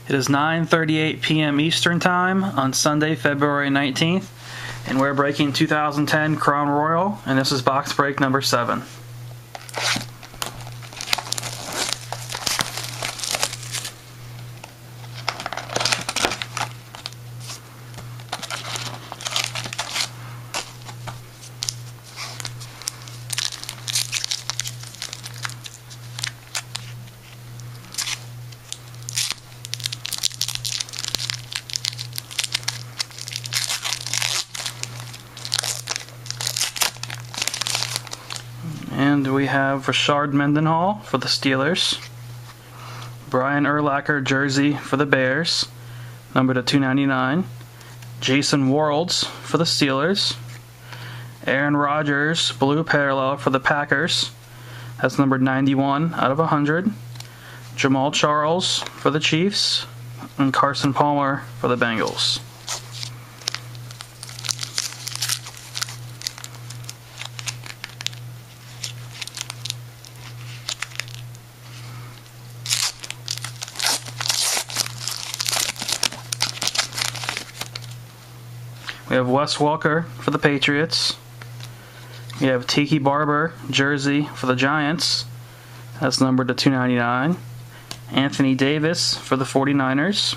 It is 9:38 p.m. Eastern Time on Sunday, February 19th, and we're breaking 2010 Crown Royal, and this is box break number 7. And we have Rashard Mendenhall for the Steelers, Brian Urlacher jersey for the Bears, numbered to 299, Jason Worlds for the Steelers, Aaron Rodgers blue parallel for the Packers, that's numbered 91 out of 100, Jamal Charles for the Chiefs, and Carson Palmer for the Bengals. We have Wes Walker for the Patriots. We have Tiki Barber jersey for the Giants. That's numbered to 299. Anthony Davis for the 49ers.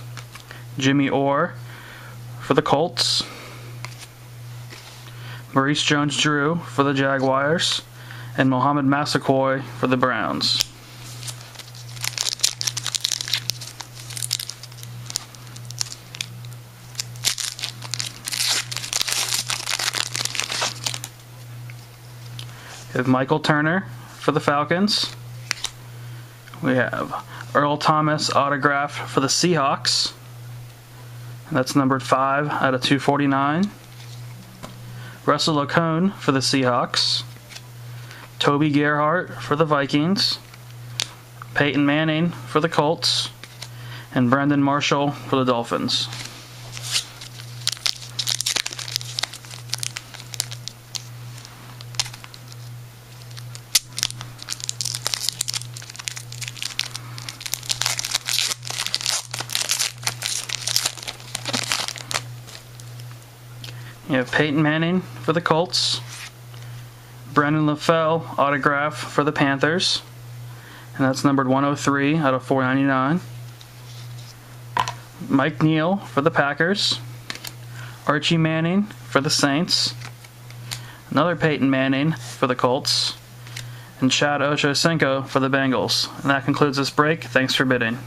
Jimmy Orr for the Colts. Maurice Jones-Drew for the Jaguars. And Mohamed Massaquoi for the Browns. We have Michael Turner for the Falcons. We have Earl Thomas autograph for the Seahawks. And that's numbered 5 out of 249. Russell Okone for the Seahawks. Toby Gerhart for the Vikings. Peyton Manning for the Colts. And Brandon Marshall for the Dolphins. You have Peyton Manning for the Colts, Brandon LaFell autograph for the Panthers, and that's numbered 103 out of 499. Mike Neal for the Packers, Archie Manning for the Saints, another Peyton Manning for the Colts, and Chad Ochocinco for the Bengals. And that concludes this break. Thanks for bidding.